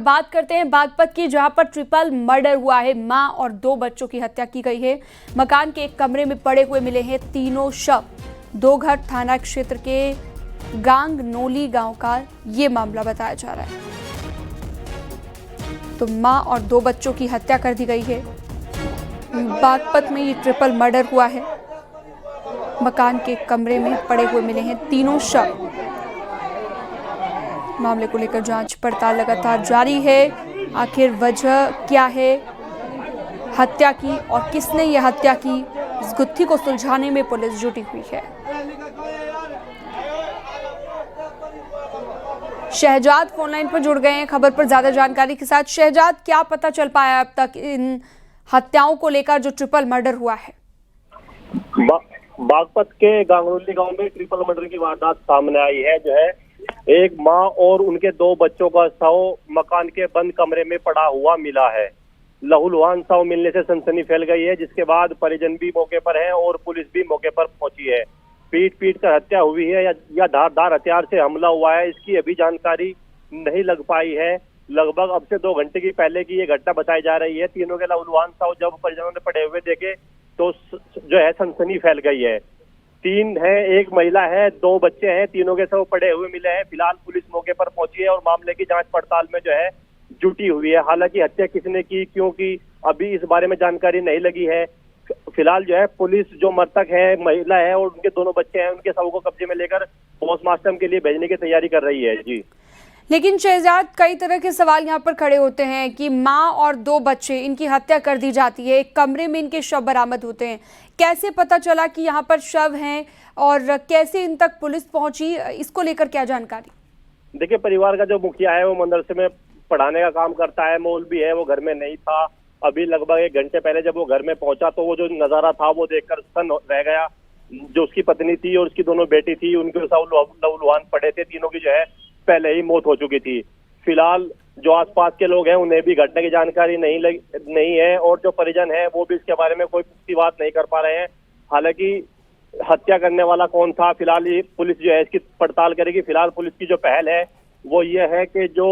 बात करते हैं बागपत की, जहां पर ट्रिपल मर्डर हुआ है। मां और 2 बच्चों की हत्या की गई है। मकान के एक कमरे में पड़े हुए मिले हैं तीनों शव। दोघर थाना क्षेत्र के गांग नोली गांव का ये मामला बताया जा रहा है। तो मां और 2 बच्चों की हत्या कर दी गई है। बागपत में ये ट्रिपल मर्डर हुआ है। मकान के कमरे में पड़े हुए मिले हैं तीनों शव। मामले को लेकर जांच पड़ताल लगातार जारी है। आखिर वजह क्या है हत्या की और किसने यह हत्या की, इस गुत्थी को सुलझाने में पुलिस जुटी हुई है। शहजाद फोनलाइन पर जुड़ गए हैं खबर पर ज्यादा जानकारी के साथ। शहजाद, क्या पता चल पाया अब तक इन हत्याओं को लेकर जो ट्रिपल मर्डर हुआ है? बागपत के गांगनोली गांव में ट्रिपल मर्डर की वारदात सामने आई है। जो है एक मां और उनके 2 बच्चों का शव मकान के बंद कमरे में पड़ा हुआ मिला है। लहूलुहान शव मिलने से सनसनी फैल गई है, जिसके बाद परिजन भी मौके पर हैं और पुलिस भी मौके पर पहुंची है। पीट कर हत्या हुई है या धारदार हथियार से हमला हुआ है, इसकी अभी जानकारी नहीं लग पाई है। लगभग अब से 2 घंटे की पहले की ये घटना बताई जा रही है। तीनों के लहूलुहान शव जब परिजनों ने पड़े हुए देखे तो जो है सनसनी फैल गई है। 3 है, 1 महिला है, 2 बच्चे हैं, तीनों के शव पड़े हुए मिले हैं। फिलहाल पुलिस मौके पर पहुंची है और मामले की जांच पड़ताल में जो है जुटी हुई है। हालांकि हत्या किसने की, क्यों की, अभी इस बारे में जानकारी नहीं लगी है। फिलहाल जो है पुलिस जो मृतक है, महिला है और उनके दोनों बच्चे हैं, उनके शव को कब्जे में लेकर पोस्टमार्टम के लिए भेजने की तैयारी कर रही है। जी, लेकिन शहजाद, कई तरह के सवाल यहाँ पर खड़े होते हैं कि माँ और 2 बच्चे, इनकी हत्या कर दी जाती है, एक कमरे में इनके शव बरामद होते हैं। कैसे पता चला कि यहाँ पर शव हैं और कैसे इन तक पुलिस पहुंची, इसको लेकर क्या जानकारी? देखिए, परिवार का जो मुखिया है वो मदरसे में पढ़ाने का काम करता है, मौलवी है, वो घर में नहीं था। अभी लगभग 1 घंटे पहले जब वो घर में पहुंचा तो वो जो नजारा था वो देखकर स्तन रह गया। जो उसकी पत्नी थी और उसकी दोनों बेटी थी, उनके सब लहूलुहान पड़े थे। तीनों की जो है पहले ही मौत हो चुकी थी। फिलहाल जो आसपास के लोग हैं उन्हें भी घटना की जानकारी नहीं है और जो परिजन है वो भी इसके बारे में कोई पुष्टि बात नहीं कर पा रहे हैं। हालांकि हत्या करने वाला कौन था, फिलहाल ये पुलिस जो है इसकी पड़ताल करेगी। फिलहाल पुलिस की जो पहल है वो ये है कि जो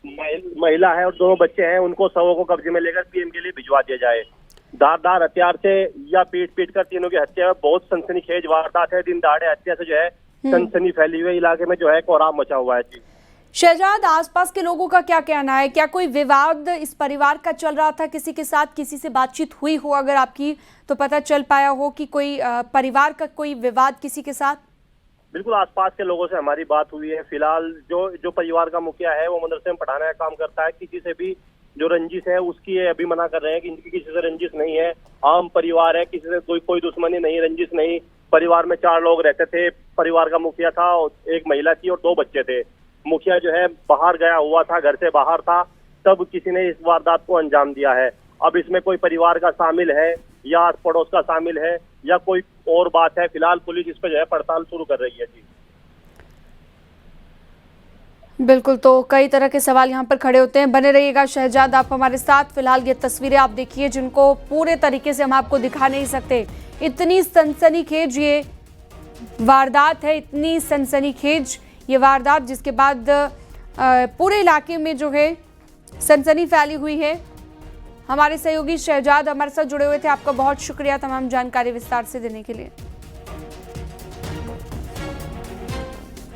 महिला है और 2 बच्चे हैं उनको शवों को कब्जे में लेकर पीएम के लिए भिजवा दिया जाए। धारदार हथियार से या पीट कर तीनों की हत्या बहुत सनसनीखेज वारदात है। दिन दहाड़े हत्या से जो है सनसनी फैली हुई इलाके में जो है कोहराम मचा हुआ है। जी शहजाद, आसपास के लोगों का क्या कहना है? क्या कोई विवाद इस परिवार का चल रहा था किसी के साथ? किसी से बातचीत हुई हो अगर आपकी तो पता चल पाया हो कि कोई परिवार का कोई विवाद किसी के साथ? बिल्कुल, आसपास के लोगों से हमारी बात हुई है। फिलहाल जो परिवार का मुखिया है वो मदरसे में पढ़ाने का काम करता है। किसी से भी जो रंजिश है उसकी ये अभी मना कर रहे हैं कि इनकी किसी से रंजिश नहीं है। आम परिवार है, किसी से कोई दुश्मनी नहीं, रंजिश नहीं। परिवार में 4 लोग रहते थे। परिवार का मुखिया था, 1 महिला थी और 2 बच्चे थे। मुखिया जो है बाहर गया हुआ था, घर से बाहर था, तब किसी ने इस वारदात को अंजाम दिया है। अब इसमें कोई परिवार का शामिल है या आस पड़ोस का शामिल है या कोई और बात है, फिलहाल पुलिस इस पर जो है पड़ताल शुरू कर रही है। जी बिल्कुल, तो कई तरह के सवाल यहाँ पर खड़े होते हैं। बने रहिएगा शहजाद आप हमारे साथ। फिलहाल ये तस्वीरें आप देखिए जिनको पूरे तरीके से हम आपको दिखा नहीं सकते। इतनी सनसनीखेज ये वारदात है, इतनी सनसनीखेज ये वारदात, जिसके बाद पूरे इलाके में जो है सनसनी फैली हुई है। हमारे सहयोगी शहजाद हमारे साथ जुड़े हुए थे। आपका बहुत शुक्रिया तमाम जानकारी विस्तार से देने के लिए।